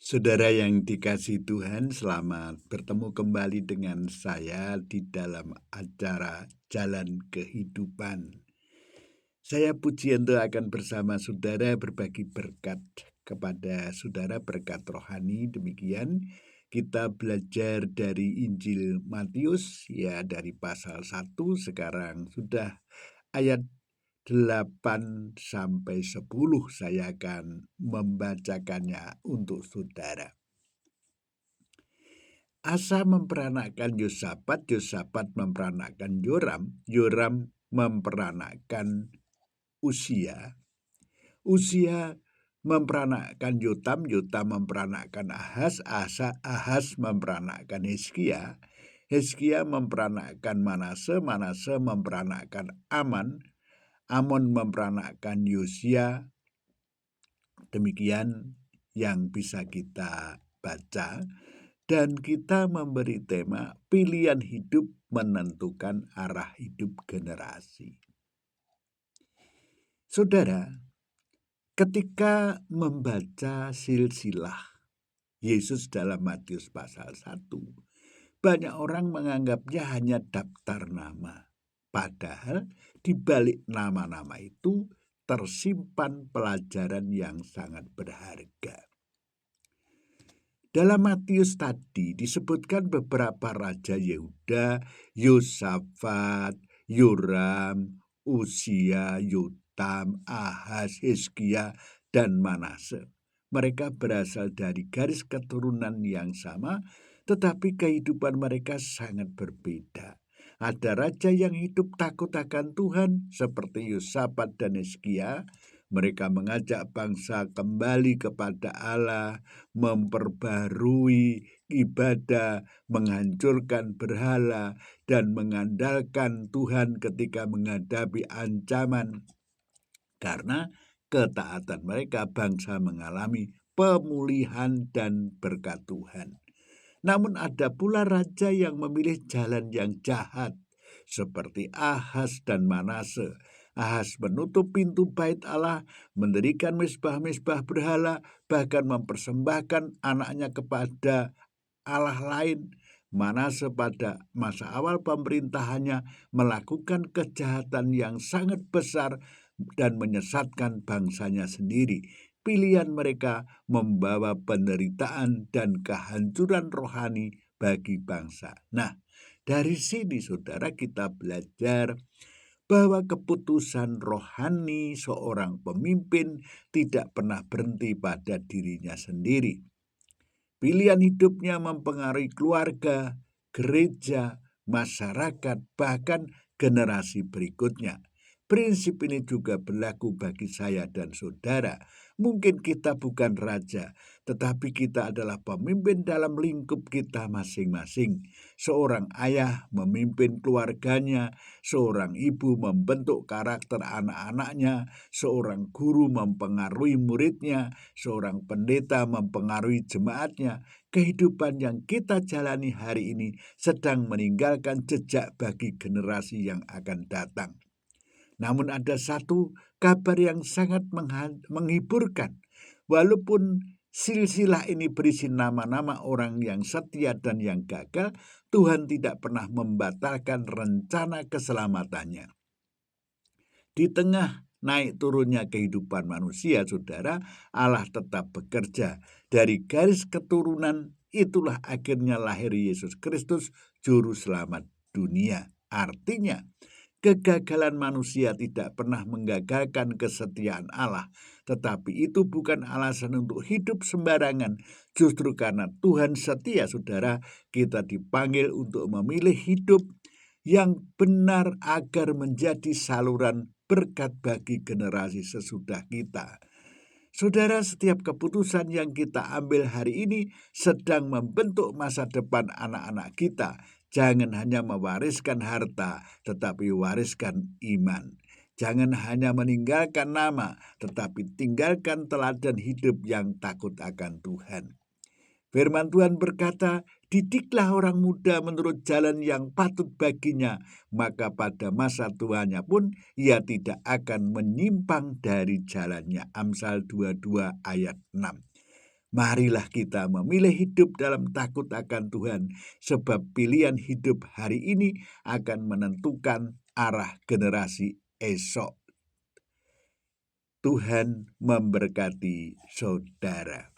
Saudara yang dikasihi Tuhan, selamat bertemu kembali dengan saya di dalam acara Jalan Kehidupan. Saya Pujianto akan bersama saudara berbagi berkat kepada saudara, berkat rohani. Demikian kita belajar dari Injil Matius, ya, dari pasal 1, sekarang sudah ayat 8 sampai 10. Saya akan membacakannya untuk saudara. Asa memperanakkan Yosafat, Yosafat memperanakkan Yoram, Yoram memperanakkan Uzia, Uzia memperanakkan Yotam, Yotam memperanakkan Ahaz, Ahaz memperanakkan Hizkia, Hizkia memperanakkan Manase, Manase memperanakkan Aman, Amon memperanakkan Yosia. Demikian yang bisa kita baca. Dan kita memberi tema pilihan hidup menentukan arah hidup generasi. Saudara, ketika membaca silsilah Yesus dalam Matius pasal 1, banyak orang menganggapnya hanya daftar nama. Padahal di balik nama-nama itu tersimpan pelajaran yang sangat berharga. Dalam Matius tadi disebutkan beberapa raja Yehuda, Yosafat, Yoram, Uzia, Yotam, Ahaz, Hizkia, dan Manase. Mereka berasal dari garis keturunan yang sama, tetapi kehidupan mereka sangat berbeda. Ada raja yang hidup takut akan Tuhan seperti Yosafat dan Hizkia. Mereka mengajak bangsa kembali kepada Allah, memperbarui ibadah, menghancurkan berhala, dan mengandalkan Tuhan ketika menghadapi ancaman. Karena ketaatan mereka, bangsa mengalami pemulihan dan berkat Tuhan. Namun ada pula raja yang memilih jalan yang jahat, seperti Ahaz dan Manase. Ahaz menutup pintu bait Allah, mendirikan mezbah-mezbah berhala, bahkan mempersembahkan anaknya kepada Allah lain. Manase pada masa awal pemerintahannya melakukan kejahatan yang sangat besar dan menyesatkan bangsanya sendiri. Pilihan mereka membawa penderitaan dan kehancuran rohani bagi bangsa. Nah, dari sini saudara kita belajar bahwa keputusan rohani seorang pemimpin tidak pernah berhenti pada dirinya sendiri. Pilihan hidupnya mempengaruhi keluarga, gereja, masyarakat, bahkan generasi berikutnya. Prinsip ini juga berlaku bagi saya dan saudara. Mungkin kita bukan raja, tetapi kita adalah pemimpin dalam lingkup kita masing-masing. Seorang ayah memimpin keluarganya, seorang ibu membentuk karakter anak-anaknya, seorang guru mempengaruhi muridnya, seorang pendeta mempengaruhi jemaatnya. Kehidupan yang kita jalani hari ini sedang meninggalkan jejak bagi generasi yang akan datang. Namun ada satu kabar yang sangat menghiburkan. Walaupun silsilah ini berisi nama-nama orang yang setia dan yang gagal, Tuhan tidak pernah membatalkan rencana keselamatannya. Di tengah naik turunnya kehidupan manusia, saudara, Allah tetap bekerja. Dari garis keturunan itulah akhirnya lahir Yesus Kristus, Juru Selamat dunia. Artinya, kegagalan manusia tidak pernah menggagalkan kesetiaan Allah, tetapi itu bukan alasan untuk hidup sembarangan. Justru karena Tuhan setia, saudara, kita dipanggil untuk memilih hidup yang benar agar menjadi saluran berkat bagi generasi sesudah kita. Saudara, setiap keputusan yang kita ambil hari ini sedang membentuk masa depan anak-anak kita. Jangan hanya mewariskan harta, tetapi wariskan iman. Jangan hanya meninggalkan nama, tetapi tinggalkan teladan hidup yang takut akan Tuhan. Firman Tuhan berkata, didiklah orang muda menurut jalan yang patut baginya, maka pada masa tuanya pun ia tidak akan menyimpang dari jalannya. Amsal 22 ayat 6. Marilah kita memilih hidup dalam takut akan Tuhan, sebab pilihan hidup hari ini akan menentukan arah generasi esok. Tuhan memberkati saudara.